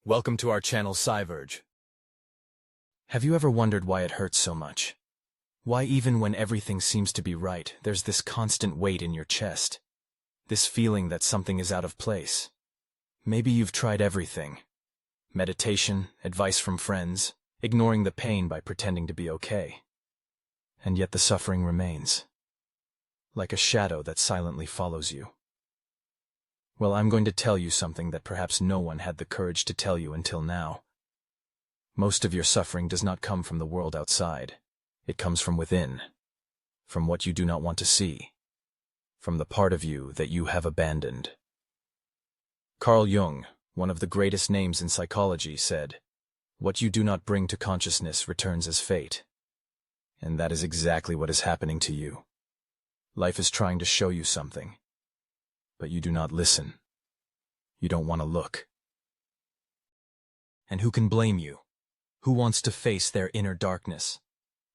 Welcome to our channel Psyverge. Have you ever wondered why it hurts so much? Why even when everything seems to be right, there's this constant weight in your chest? This feeling that something is out of place? Maybe you've tried everything. Meditation, advice from friends, ignoring the pain by pretending to be okay. And yet the suffering remains. Like a shadow that silently follows you. Well, I'm going to tell you something that perhaps no one had the courage to tell you until now. Most of your suffering does not come from the world outside. It comes from within, from what you do not want to see, from the part of you that you have abandoned. Carl Jung, one of the greatest names in psychology, said, "What you do not bring to consciousness returns as fate." And that is exactly what is happening to you. Life is trying to show you something. But you do not listen. You don't want to look. And who can blame you? Who wants to face their inner darkness?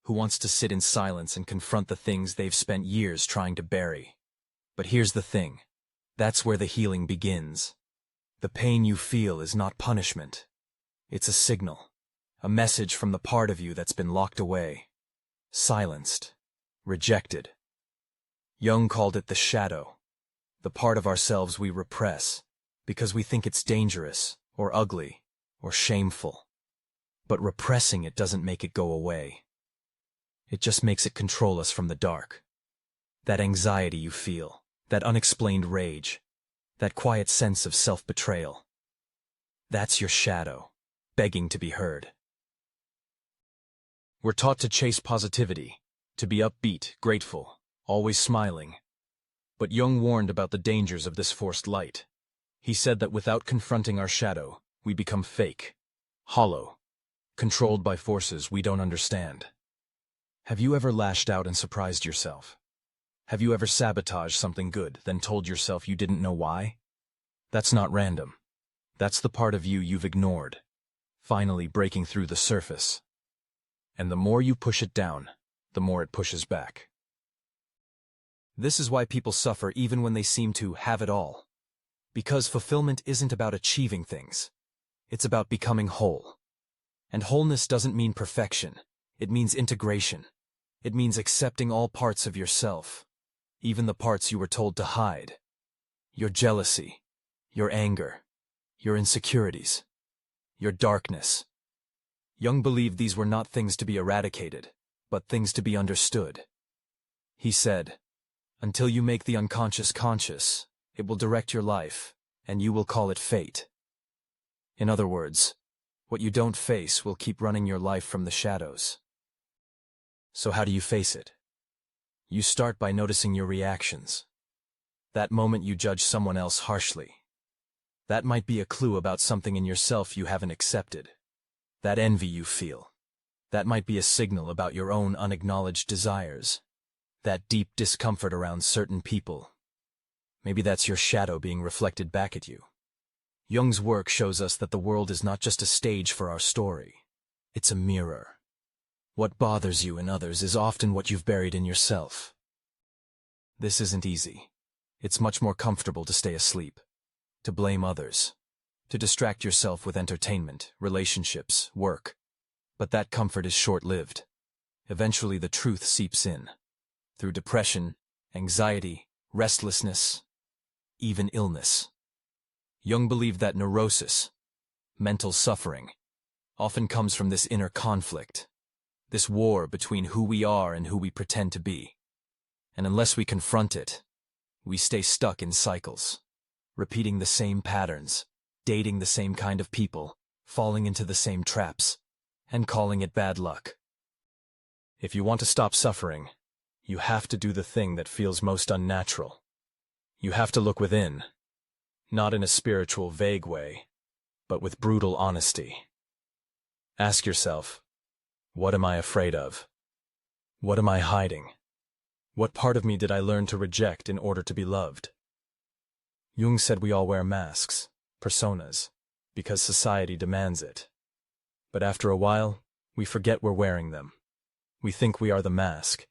Who wants to sit in silence and confront the things they've spent years trying to bury? But here's the thing. That's where the healing begins. The pain you feel is not punishment. It's a signal. A message from the part of you that's been locked away. Silenced. Rejected. Jung called it the shadow. The part of ourselves we repress, because we think it's dangerous, or ugly, or shameful. But repressing it doesn't make it go away. It just makes it control us from the dark. That anxiety you feel, that unexplained rage, that quiet sense of self-betrayal. That's your shadow, begging to be heard. We're taught to chase positivity, to be upbeat, grateful, always smiling. But Jung warned about the dangers of this forced light. He said that without confronting our shadow, we become fake, hollow, controlled by forces we don't understand. Have you ever lashed out and surprised yourself? Have you ever sabotaged something good, then told yourself you didn't know why? That's not random. That's the part of you you've ignored, finally breaking through the surface. And the more you push it down, the more it pushes back. This is why people suffer even when they seem to have it all. Because fulfillment isn't about achieving things. It's about becoming whole. And wholeness doesn't mean perfection. It means integration. It means accepting all parts of yourself, even the parts you were told to hide. Your jealousy, your anger, your insecurities, your darkness. Jung believed these were not things to be eradicated, but things to be understood. He said, "Until you make the unconscious conscious, it will direct your life, and you will call it fate." In other words, what you don't face will keep running your life from the shadows. So how do you face it? You start by noticing your reactions. That moment you judge someone else harshly. That might be a clue about something in yourself you haven't accepted. That envy you feel. That might be a signal about your own unacknowledged desires. That deep discomfort around certain people. Maybe that's your shadow being reflected back at you. Jung's work shows us that the world is not just a stage for our story. It's a mirror. What bothers you in others is often what you've buried in yourself. This isn't easy. It's much more comfortable to stay asleep, to blame others, to distract yourself with entertainment, relationships, work. But that comfort is short-lived. Eventually the truth seeps in. Through depression, anxiety, restlessness, even illness. Jung believed that neurosis, mental suffering, often comes from this inner conflict, this war between who we are and who we pretend to be. And unless we confront it, we stay stuck in cycles, repeating the same patterns, dating the same kind of people, falling into the same traps, and calling it bad luck. If you want to stop suffering, you have to do the thing that feels most unnatural. You have to look within, not in a spiritual, vague way, but with brutal honesty. Ask yourself, what am I afraid of? What am I hiding? What part of me did I learn to reject in order to be loved? Jung said we all wear masks, personas, because society demands it. But after a while, we forget we're wearing them. We think we are the mask.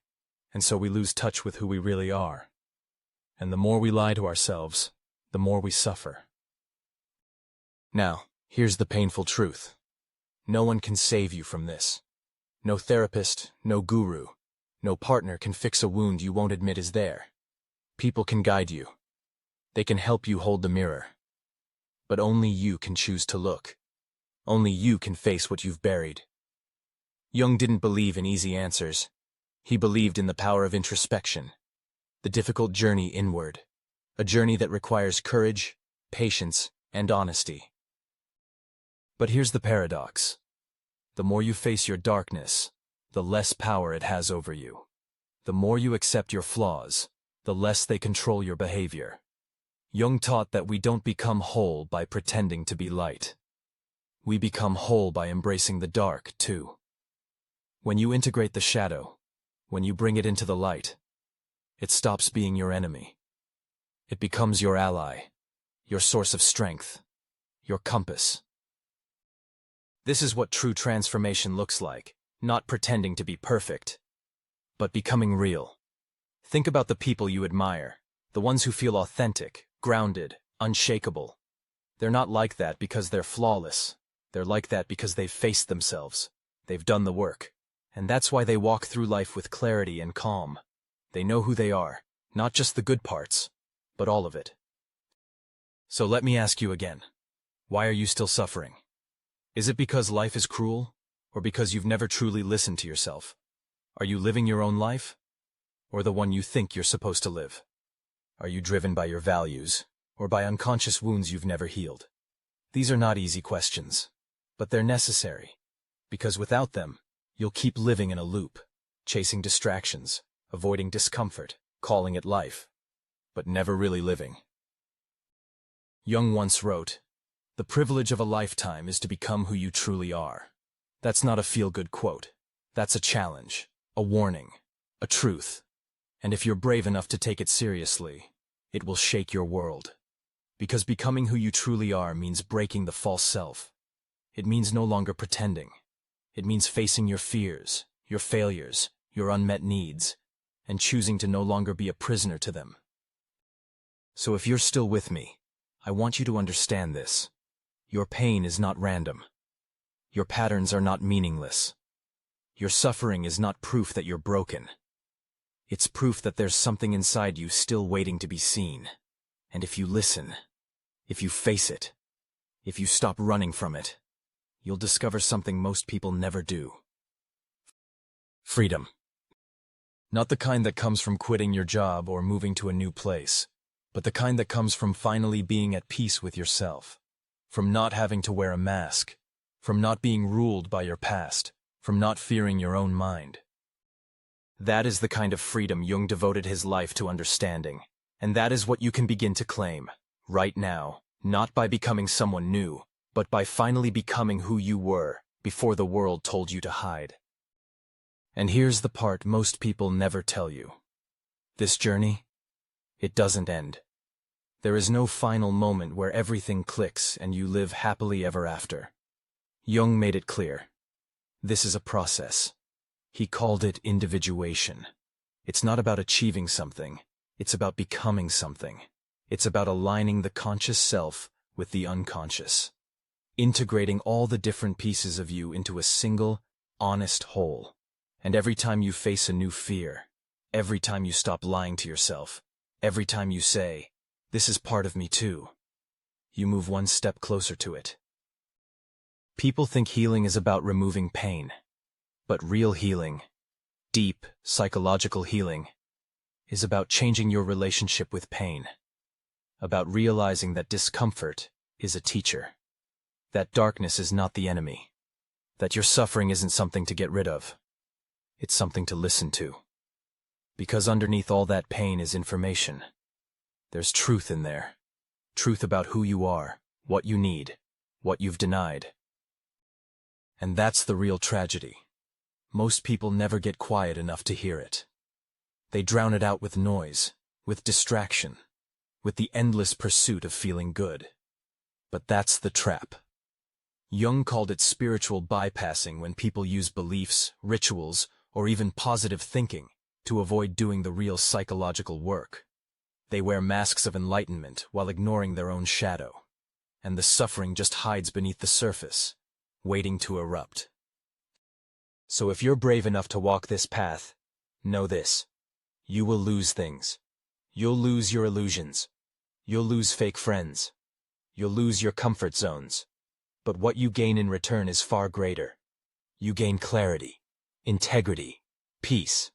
And so we lose touch with who we really are. And the more we lie to ourselves, the more we suffer. Now, Here's the painful truth. No one can save you from this. No therapist, no guru, no partner can fix a wound you won't admit is there. People can guide you. They can help you hold the mirror. But only you can choose to look. Only you can face what you've buried. Jung didn't believe in easy answers. He believed in the power of introspection, the difficult journey inward, a journey that requires courage, patience, and honesty. But here's the paradox. The more you face your darkness, the less power it has over you. The more you accept your flaws, the less they control your behavior. Jung taught that we don't become whole by pretending to be light. We become whole by embracing the dark, too. When you integrate the shadow, when you bring it into the light, it stops being your enemy. It becomes your ally, your source of strength, your compass. This is what true transformation looks like, not pretending to be perfect, but becoming real. Think about the people you admire, the ones who feel authentic, grounded, unshakable. They're not like that because they're flawless. They're like that because they've faced themselves. They've done the work. And that's why they walk through life with clarity and calm. They know who they are, not just the good parts, but all of it. So let me ask you again, why are you still suffering? Is it because life is cruel, or because you've never truly listened to yourself? Are you living your own life, or the one you think you're supposed to live? Are you driven by your values, or by unconscious wounds you've never healed? These are not easy questions, but they're necessary, because without them, you'll keep living in a loop, chasing distractions, avoiding discomfort, calling it life, but never really living. Jung once wrote, "The privilege of a lifetime is to become who you truly are." That's not a feel-good quote. That's a challenge, a warning, a truth. And if you're brave enough to take it seriously, it will shake your world. Because becoming who you truly are means breaking the false self. It means no longer pretending. It means facing your fears, your failures, your unmet needs, and choosing to no longer be a prisoner to them. So if you're still with me, I want you to understand this. Your pain is not random. Your patterns are not meaningless. Your suffering is not proof that you're broken. It's proof that there's something inside you still waiting to be seen. And if you listen, if you face it, if you stop running from it, you'll discover something most people never do. Freedom. Not the kind that comes from quitting your job or moving to a new place, but the kind that comes from finally being at peace with yourself, from not having to wear a mask, from not being ruled by your past, from not fearing your own mind. That is the kind of freedom Jung devoted his life to understanding, and that is what you can begin to claim, right now, not by becoming someone new, but by finally becoming who you were before the world told you to hide. And here's the part most people never tell you. This journey, it doesn't end. There is no final moment where everything clicks and you live happily ever after. Jung made it clear. This is a process. He called it individuation. It's not about achieving something. It's about becoming something. It's about aligning the conscious self with the unconscious. Integrating all the different pieces of you into a single, honest whole. And every time you face a new fear, every time you stop lying to yourself, every time you say, "This is part of me too," you move one step closer to it. People think healing is about removing pain, but real healing, deep, psychological healing, is about changing your relationship with pain, about realizing that discomfort is a teacher, that darkness is not the enemy, that your suffering isn't something to get rid of, it's something to listen to. Because underneath all that pain is information. There's truth in there, truth about who you are, what you need, what you've denied. And that's the real tragedy. Most people never get quiet enough to hear it. They drown it out with noise, with distraction, with the endless pursuit of feeling good. But that's the trap. Jung called it spiritual bypassing when people use beliefs, rituals, or even positive thinking to avoid doing the real psychological work. They wear masks of enlightenment while ignoring their own shadow. and the suffering just hides beneath the surface, waiting to erupt. So if you're brave enough to walk this path, know this: you will lose things. You'll lose your illusions. You'll lose fake friends. You'll lose your comfort zones. But what you gain in return is far greater. You gain clarity, integrity, peace.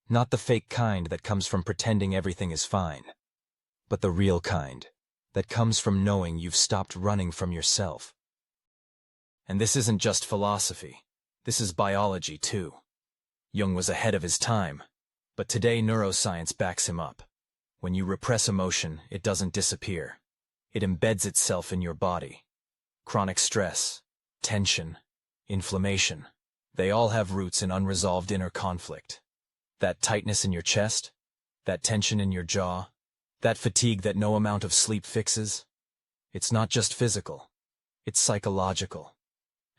Not the fake kind that comes from pretending everything is fine, but the real kind that comes from knowing you've stopped running from yourself. And this isn't just philosophy. This is biology, too. Jung was ahead of his time, but today neuroscience backs him up. When you repress emotion, it doesn't disappear. It embeds itself in your body. Chronic stress, tension, inflammation, they all have roots in unresolved inner conflict. That tightness in your chest, that tension in your jaw, that fatigue that no amount of sleep fixes, it's not just physical, it's psychological.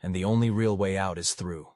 And the only real way out is through.